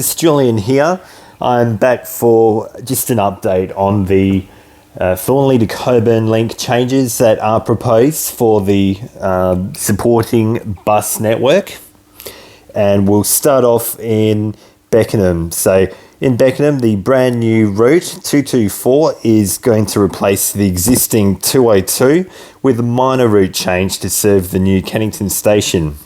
It's Julian here. I'm back for just an update on the Thornlie to Cockburn link changes that are proposed for the supporting bus network. And we'll start off in Beckham. So in Beckham, the brand new route 224 is going to replace the existing 202 with a minor route change to serve the new Cannington station.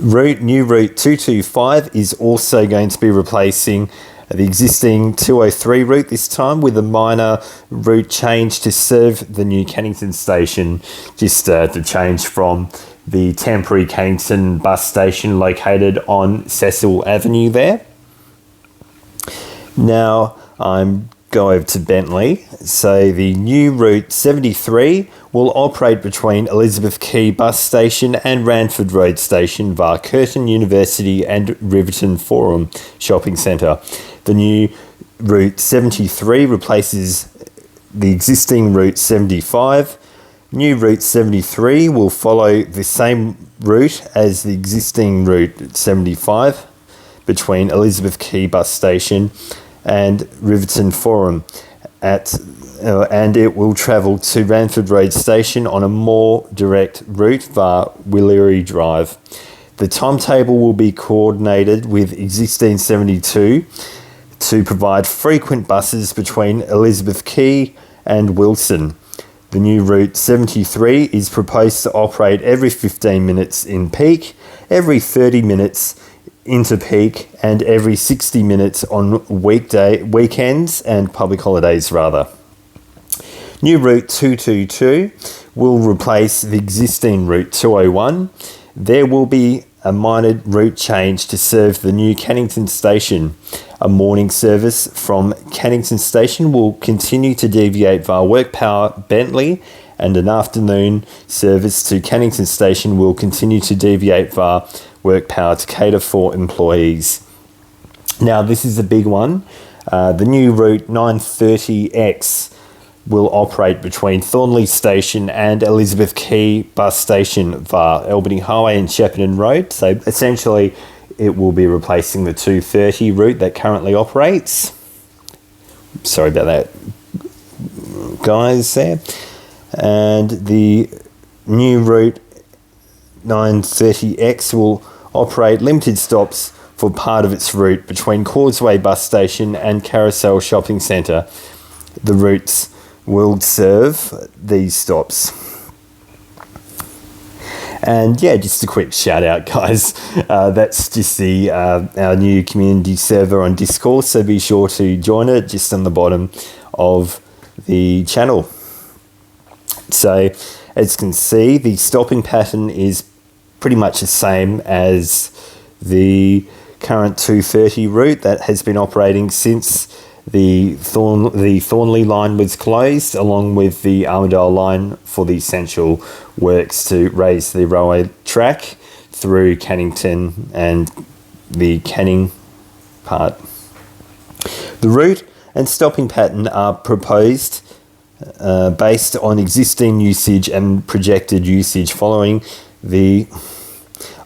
New route 225 is also going to be replacing the existing 203 route this time with a minor route change to serve the new Cannington station, just to change from the temporary Cannington bus station located on Cecil Avenue there. Now I'm go over to Bentley. So the new route 73 will operate between Elizabeth Quay bus station and Ranford Road station via Curtin University and Riverton Forum shopping centre. The new route 73 replaces the existing route 75. New route 73 will follow the same route as the existing route 75 between Elizabeth Quay bus station and Riverton Forum and it will travel to Ranford Road station on a more direct route via Willery Drive. The timetable will be coordinated with existing 72 to provide frequent buses between Elizabeth Quay and Wilson. The new route 73 is proposed to operate every 15 minutes in peak, every 30 minutes into peak, and every 60 minutes on weekends and public holidays rather. New route 222 will replace the existing route 201. There will be a minor route change to serve the new Cannington station. A morning service from Cannington station will continue to deviate via Work Power Bentley, and an afternoon service to Cannington station will continue to deviate via Work Power to cater for employees. Now this is a big one. The new route 930X will operate between Thornlie Station and Elizabeth Quay bus station via Albany Highway and Shepparton Road. So essentially it will be replacing the 230 route that currently operates. Sorry about that, guys, there. And the new route 930X will operate limited stops for part of its route between Causeway bus station and Carousel shopping centre. The routes will serve these stops. And yeah, just a quick shout out, guys. That's just our new community server on Discord, so be sure to join it just on the bottom of the channel. So as you can see, the stopping pattern is pretty much the same as the current 230 route that has been operating since the Thornlie line was closed, along with the Armadale line for the essential works to raise the railway track through Cannington and the Canning part. The route and stopping pattern are proposed based on existing usage and projected usage following the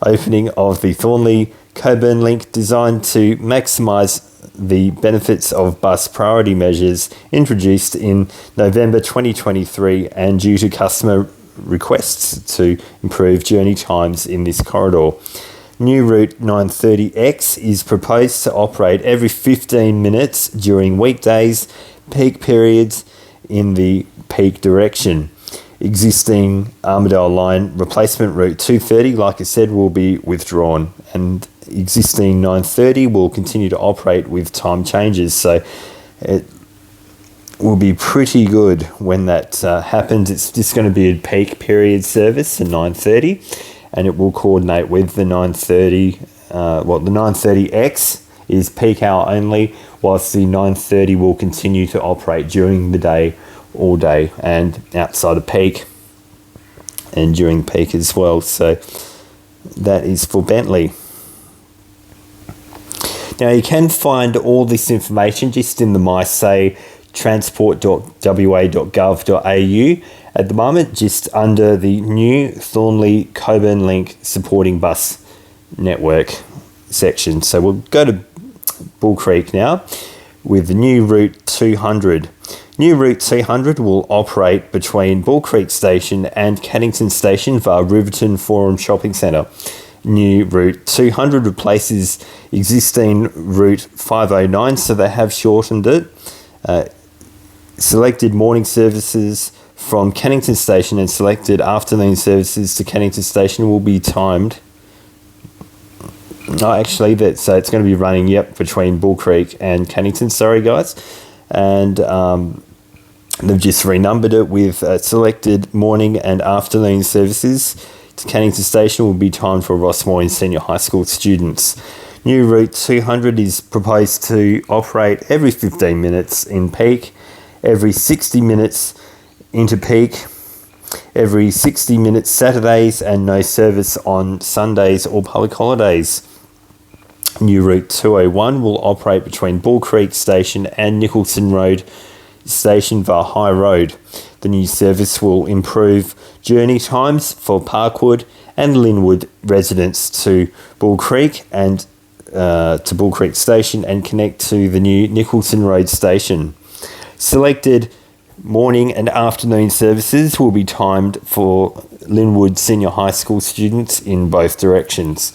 opening of the Thornlie Cockburn link, designed to maximise the benefits of bus priority measures introduced in November 2023 and due to customer requests to improve journey times in this corridor. New route 930X is proposed to operate every 15 minutes during weekdays, peak periods in the peak direction. Existing Armadale line replacement route 230, like I said, will be withdrawn, and existing 930 will continue to operate with time changes. So it will be pretty good when that happens. It's just going to be a peak period service in 930, and it will coordinate with the 930. The 930X is peak hour only, whilst the 930 will continue to operate during the day, all day, and outside of peak and during peak as well. So that is for Bentley. Now you can find all this information just in the MySay transport.wa.gov.au at the moment, just under the new Thornlie Cockburn link supporting bus network. section. So we'll go to Bull Creek now with the new Route 200. New Route 200 will operate between Bull Creek Station and Cannington Station via Riverton Forum Shopping Centre. New Route 200 replaces existing Route 509, so they have shortened it. Selected morning services from Cannington Station and selected afternoon services to Cannington Station will be timed. So it's going to be running, between Bull Creek and Cannington. Sorry, guys. And they've just renumbered it with selected morning and afternoon services to Cannington Station will be timed for Rossmoyne Senior High School students. New Route 200 is proposed to operate every 15 minutes in peak, every 60 minutes into peak, every 60 minutes Saturdays, and no service on Sundays or public holidays. New Route 201 will operate between Bull Creek Station and Nicholson Road Station via High Road. The new service will improve journey times for Parkwood and Linwood residents to Bull Creek and to Bull Creek Station and connect to the new Nicholson Road Station. Selected morning and afternoon services will be timed for Linwood Senior High School students in both directions.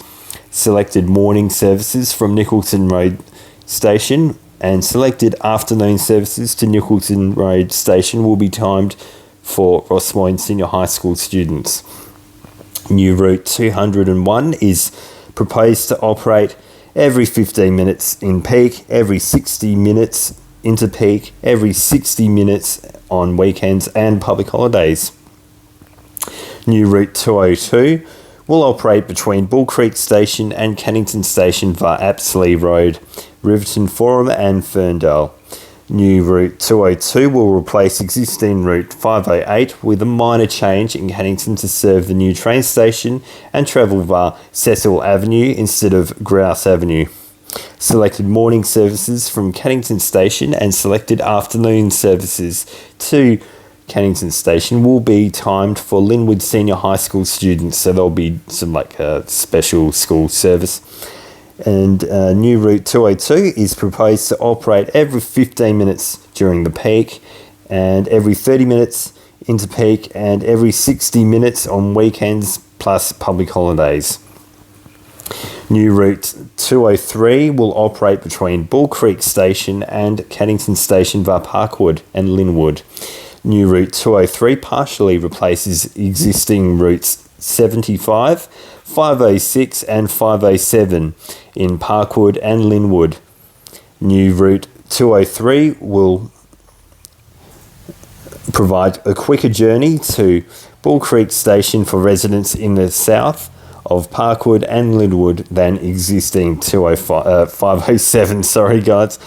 Selected morning services from Nicholson Road Station and selected afternoon services to Nicholson Road Station will be timed for Rossmoyne Senior High School students. New Route 201 is proposed to operate every 15 minutes in peak, every 60 minutes into peak, every 60 minutes on weekends and public holidays. New Route 202 will operate between Bull Creek Station and Cannington Station via Apsley Road, Riverton Forum and Ferndale. New Route 202 will replace existing Route 508 with a minor change in Cannington to serve the new train station and travel via Cecil Avenue instead of Grouse Avenue. Selected morning services from Cannington Station and selected afternoon services to Cannington Station will be timed for Linwood Senior High School students, so there'll be some special school service. And new Route 202 is proposed to operate every 15 minutes during the peak and every 30 minutes into peak and every 60 minutes on weekends plus public holidays. New Route 203 will operate between Bull Creek Station and Cannington Station via Parkwood and Linwood. New Route 203 partially replaces existing routes 75, 506 and 507 in Parkwood and Linwood. New Route 203 will provide a quicker journey to Bull Creek Station for residents in the south of Parkwood and Linwood than existing 507. Sorry, guys.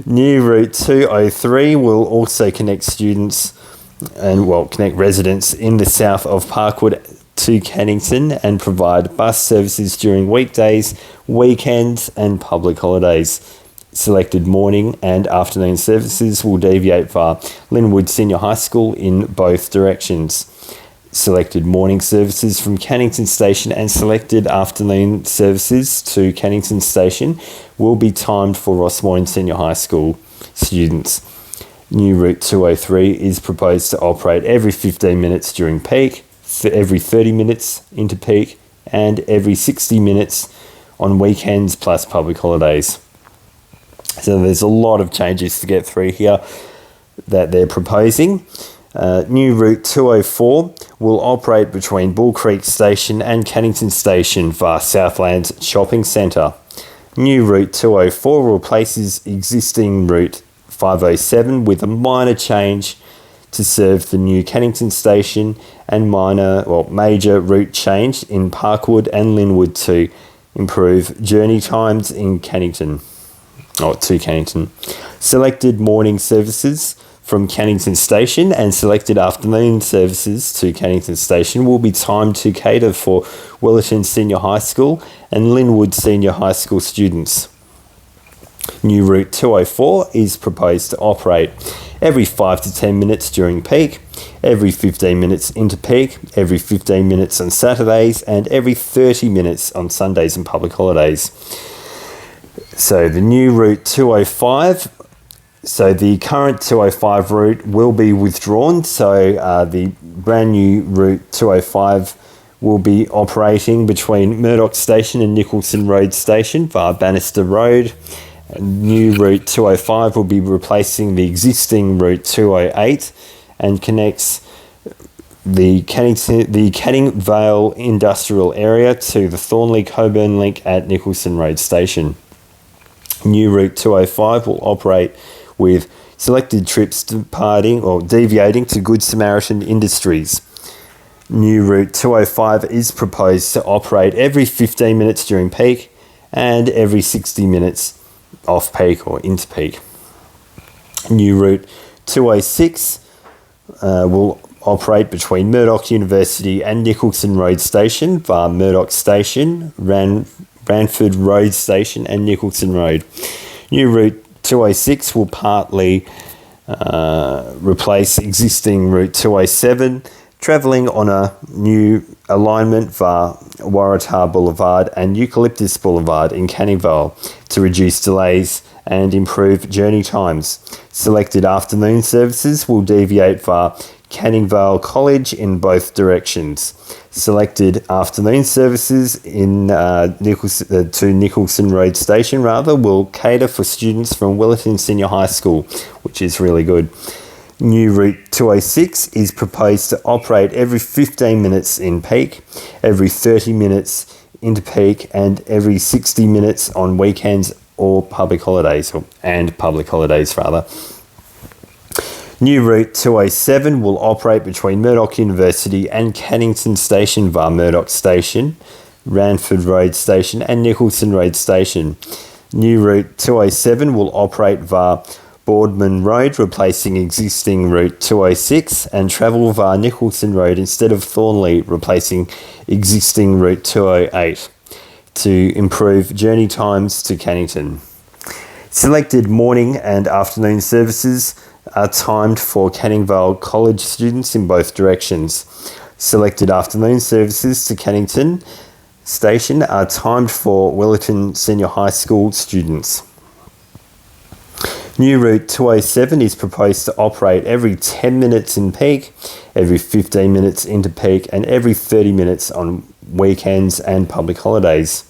New Route 203 will also connect students connect residents in the south of Parkwood to Cannington and provide bus services during weekdays, weekends and public holidays. Selected morning and afternoon services will deviate via Linwood Senior High School in both directions. Selected morning services from Cannington Station and selected afternoon services to Cannington Station will be timed for Rossmoyne Senior High School students. New Route 203 is proposed to operate every 15 minutes during peak, every 30 minutes into peak, and every 60 minutes on weekends plus public holidays. So there's a lot of changes to get through here that they're proposing. New Route 204 will operate between Bull Creek Station and Cannington Station via Southlands Shopping Centre. New Route 204 replaces existing Route 507 with a minor change to serve the new Cannington Station and major route change in Parkwood and Linwood to improve journey times in to Cannington. Selected morning services from Cannington Station and selected afternoon services to Cannington Station will be timed to cater for Willerton Senior High School and Linwood Senior High School students. New Route 204 is proposed to operate every 5 to 10 minutes during peak, every 15 minutes into peak, every 15 minutes on Saturdays, and every 30 minutes on Sundays and public holidays. So the new route 205, so the current 205 route will be withdrawn. So the brand new route 205 will be operating between Murdoch Station and Nicholson Road Station via Bannister Road. New route 205 will be replacing the existing route 208 and connects the Canning Vale industrial area to the Thornlie Cockburn link at Nicholson Road Station. New route 205 will operate with selected trips departing or deviating to Good Samaritan Industries. New route 205 is proposed to operate every 15 minutes during peak and every 60 minutes off peak or into peak. New route 206 will operate between Murdoch University and Nicholson Road Station via Murdoch Station, Ranford Road Station and Nicholson Road. New route 206 will partly replace existing route 207, travelling on a new alignment via Waratah Boulevard and Eucalyptus Boulevard in Canning Vale to reduce delays and improve journey times. Selected afternoon services will deviate via Canning Vale College in both directions. Selected afternoon services in to Nicholson Road Station will cater for students from Willetton Senior High School, which is really good. New route 206 is proposed to operate every 15 minutes in peak, every 30 minutes into peak, and every 60 minutes on weekends or public holidays, New route 207 will operate between Murdoch University and Cannington Station via Murdoch Station, Ranford Road Station and Nicholson Road Station. New route 207 will operate via Boardman Road, replacing existing route 206, and travel via Nicholson Road instead of Thornlie, replacing existing route 208 to improve journey times to Cannington. Selected morning and afternoon services are timed for Canning Vale College students in both directions. Selected afternoon services to Cannington Station are timed for Willetton Senior High School students. New route 207 is proposed to operate every 10 minutes in peak, every 15 minutes into peak, and every 30 minutes on weekends and public holidays.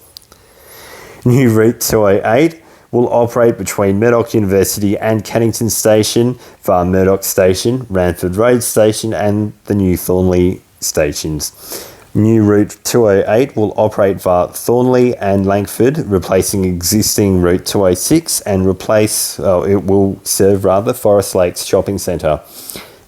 New route 208 will operate between Murdoch University and Cannington Station via Murdoch Station, Ranford Road Station, and the new Thornlie stations. New route 208 will operate via Thornlie and Langford, replacing existing route 206, and it will serve Forest Lakes Shopping Centre.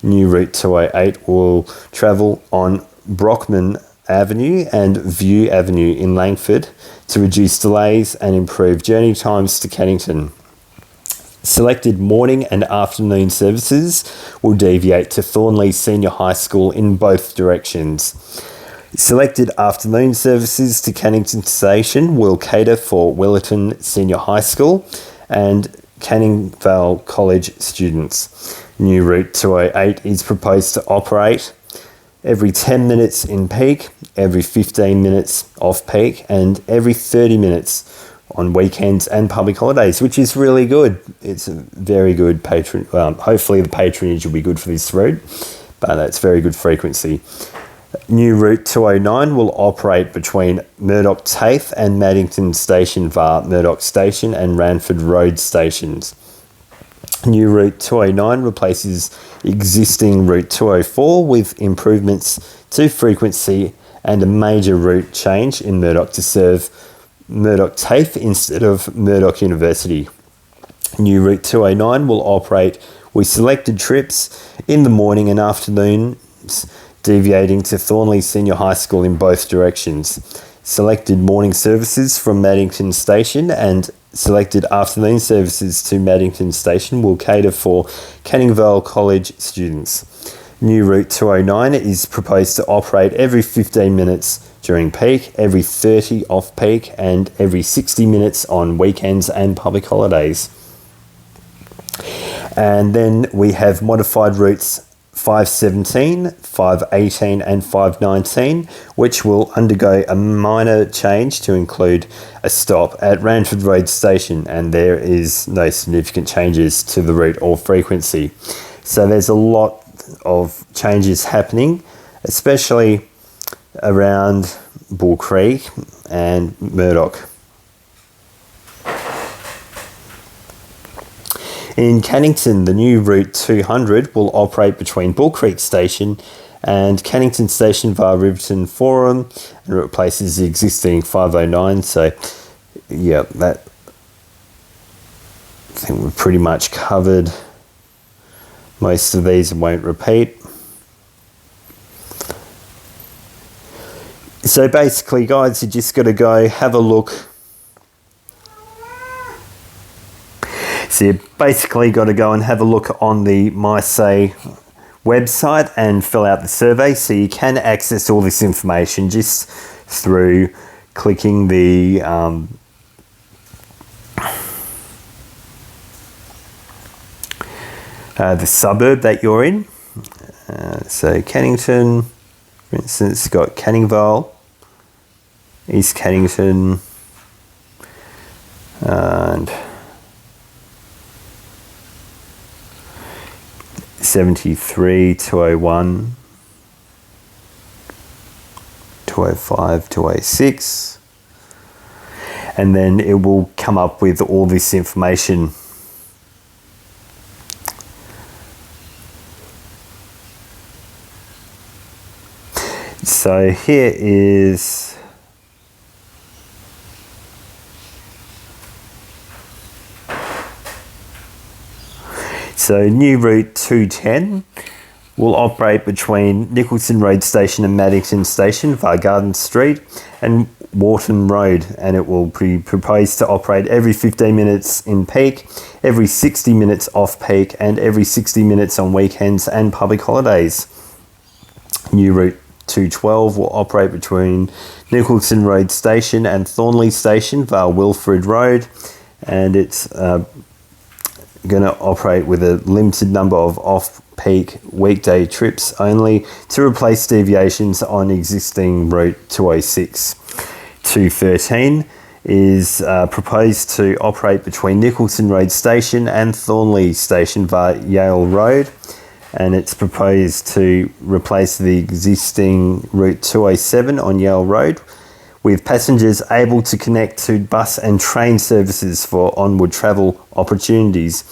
New route 208 will travel on Brockman Avenue and View Avenue in Langford to reduce delays and improve journey times to Cannington. Selected morning and afternoon services will deviate to Thornlie Senior High School in both directions. Selected afternoon services to Cannington Station will cater for Willetton Senior High School and Canning Vale College students. New route 208 is proposed to operate every 10 minutes in peak, every 15 minutes off peak, and every 30 minutes on weekends and public holidays, which is really good. It's a very good hopefully the patronage will be good for this route, but it's very good frequency. New route 209 will operate between Murdoch TAFE and Maddington Station via Murdoch Station and Ranford Road stations. New route 209 replaces existing route 204 with improvements to frequency and a major route change in Murdoch to serve Murdoch TAFE instead of Murdoch University. New route 209 will operate with selected trips in the morning and afternoons, deviating to Thornlie Senior High School in both directions. Selected morning services from Maddington Station and selected afternoon services to Maddington Station will cater for Canning Vale College students. New route 209 is proposed to operate every 15 minutes during peak, every 30 off peak, and every 60 minutes on weekends and public holidays. And then we have modified routes 517, 518 and 519, which will undergo a minor change to include a stop at Ranford Road Station, and there is no significant changes to the route or frequency. So there's a lot of changes happening, especially around Bull Creek and Murdoch. In Cannington, the new Route 200 will operate between Bull Creek Station and Cannington Station via Riverton Forum, and replaces the existing 509. So, yeah, that I think we've pretty much covered most of these and won't repeat. So basically, guys, you just got to go have a look. So you basically got to go and have a look on the MySay website and fill out the survey. So you can access all this information just through clicking the suburb that you're in. So Cannington, for instance, got Canning Vale, East Cannington, and 73, 201, 205, 206, and then it will come up with all this information. So here is new route 210 will operate between Nicholson Road Station and Maddington Station via Garden Street and Wharton Road, and it will be proposed to operate every 15 minutes in peak, every 60 minutes off peak, and every 60 minutes on weekends and public holidays. New route 212 will operate between Nicholson Road Station and Thornlie Station via Wilfrid Road, and it's going to operate with a limited number of off-peak weekday trips only to replace deviations on existing route 206. 213 is proposed to operate between Nicholson Road Station and Thornlie Station via Yale Road, and it's proposed to replace the existing route 207 on Yale Road with passengers able to connect to bus and train services for onward travel opportunities.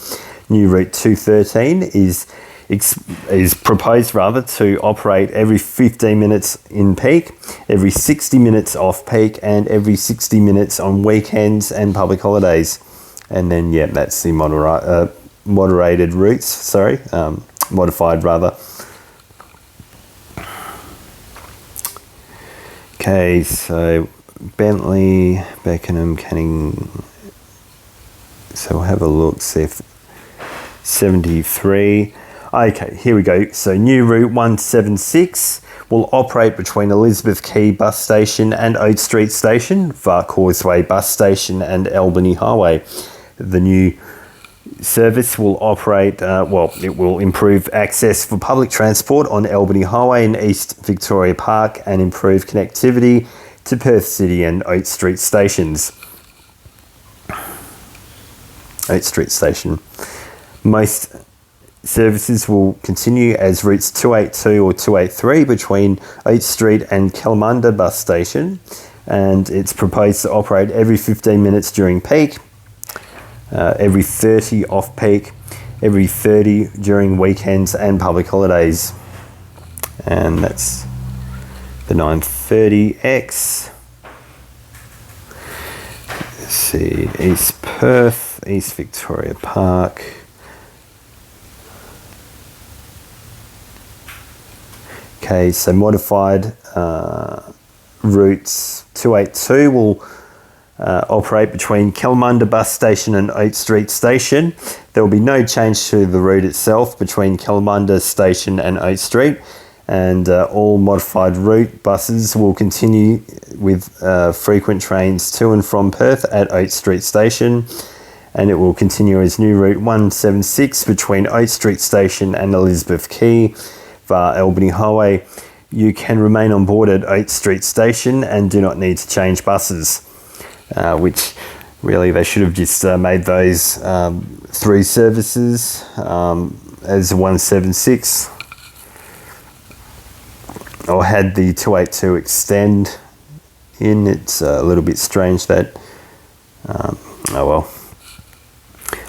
New route 213 is proposed to operate every 15 minutes in peak, every 60 minutes off peak, and every 60 minutes on weekends and public holidays. And then, yeah, that's the moderated routes, modified rather. Okay, so Bentley, Beckham, Canning. So we'll have a look, see if 73. Okay, here we go. So new route 176 will operate between Elizabeth Quay Bus Station and Oat Street Station via Causeway Bus Station and Albany Highway. The new service will operate, it will improve access for public transport on Albany Highway in East Victoria Park and improve connectivity to Perth City and Oat Street stations. Oat Street Station. Most services will continue as routes 282 or 283 between Oat Street and Kalamunda Bus Station, and it's proposed to operate every 15 minutes during peak, every 30 off peak, every 30 during weekends and public holidays. And that's the 930X. Let's see, East Perth, East Victoria Park. Okay, so modified routes 282 will operate between Kalamunda Bus Station and Oat Street Station. There will be no change to the route itself between Kalamunda Station and Oat Street, and all modified route buses will continue with frequent trains to and from Perth at Oat Street Station, and it will continue as new route 176 between Oat Street Station and Elizabeth Quay, via Albany Highway, you can remain on board at Oak Street Station and do not need to change buses, which really they should have just made those 3 services as 176, or had the 282 extend in. It's a little bit strange that, oh well.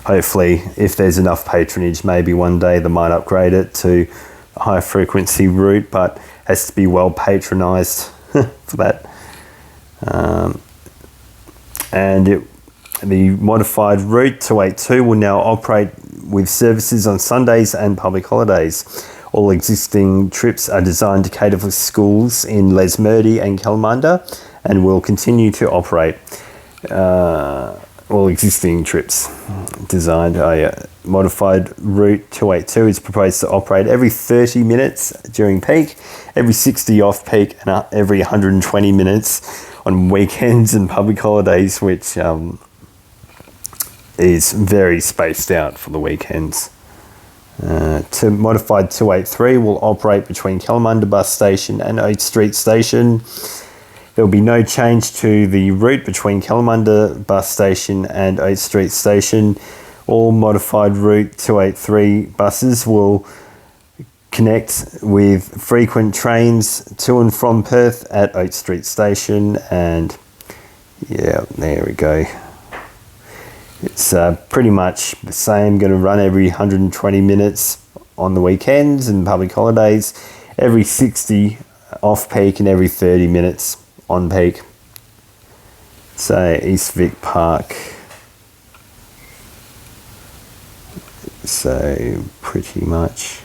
Hopefully, if there's enough patronage, maybe one day they might upgrade it to a high frequency route, but has to be well patronised for that. The modified route 282 will now operate with services on Sundays and public holidays. All existing trips are designed to cater for schools in Lesmurdie and Kalamunda and will continue to operate. All existing trips designed. Modified route 282 is proposed to operate every 30 minutes during peak, every 60 off peak, and every 120 minutes on weekends and public holidays, which is very spaced out for the weekends. Modified 283 will operate between Kalamunda Bus Station and Oak Street Station. There will be no change to the route between Kalamunda Bus Station and Oak Street Station. All modified route 283 buses will connect with frequent trains to and from Perth at Oak Street Station, and yeah, there we go. It's pretty much the same, going to run every 120 minutes on the weekends and public holidays, every 60 off peak and every 30 minutes on peak. So East Vic Park. So pretty much.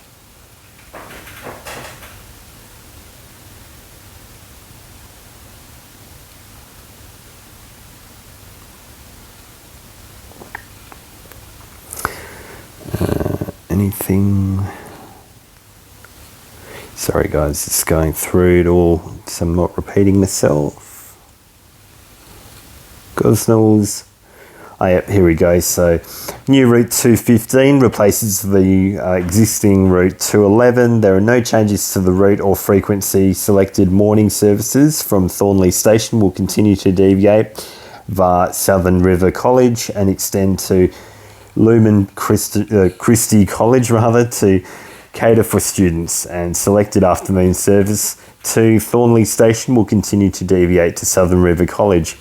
Anything? Sorry guys, just going through it all so I'm not repeating myself. Gosnells. Oh yeah, here we go. So new route 215 replaces the existing route 211. There are no changes to the route or frequency. Selected morning services from Thornlie Station will continue to deviate via Southern River College and extend to Lumen Christi College to cater for students, and selected afternoon service to Thornlie Station will continue to deviate to Southern River College.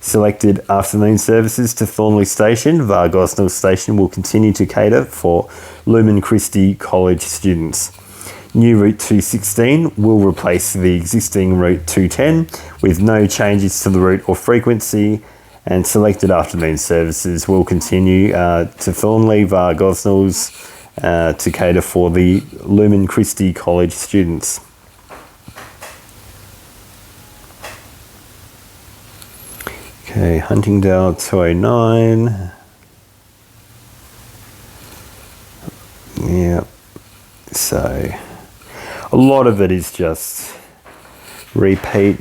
Selected afternoon services to Thornlie Station via Gosnell Station will continue to cater for Lumen Christi College students. New route 216 will replace the existing route 210 with no changes to the route or frequency, and selected afternoon services will continue to Thornlie via Gosnells to cater for the Lumen Christi College students. Okay, Huntingdale 209. Yeah, so a lot of it is just repeat.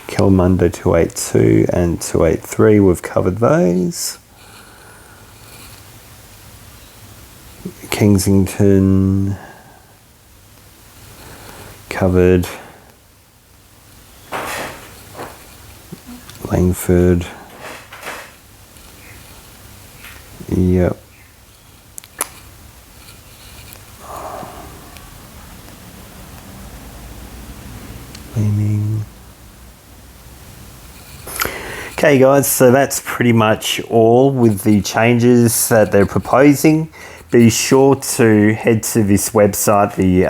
Kalamunda 282 and 283, we've covered those. Kensington, covered. Langford, yep. Leaning. Okay guys, so that's pretty much all with the changes that they're proposing. Be sure to head to this website, the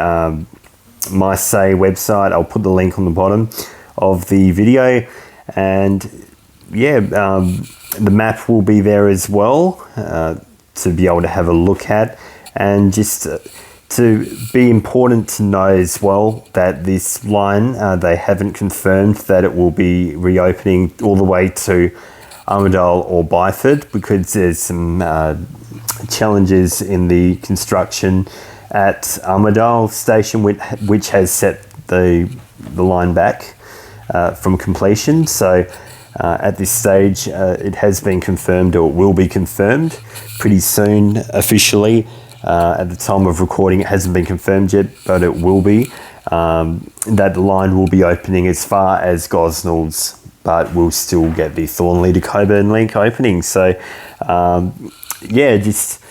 MySay website. I'll put the link on the bottom of the video, and yeah, the map will be there as well to be able to have a look at, and just to be important to know as well that this line, they haven't confirmed that it will be reopening all the way to Armidale or Byford, because there's some challenges in the construction at Armidale station, which has set the line back from completion. So at this stage, it has been confirmed, or will be confirmed pretty soon officially, At the time of recording, it hasn't been confirmed yet, but it will be. That line will be opening as far as Gosnells, but we'll still get the Thornlie to Cockburn link opening. So, yeah, just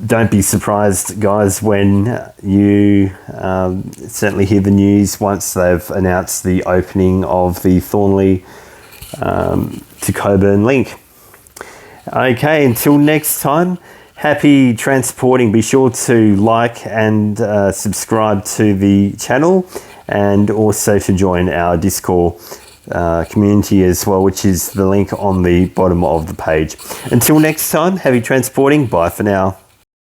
don't be surprised, guys, when you certainly hear the news once they've announced the opening of the Thornlie to Cockburn link. Okay, until next time, happy transporting. Be sure to like and subscribe to the channel, and also to join our Discord community as well, which is the link on the bottom of the page. Until next time, happy transporting. Bye for now.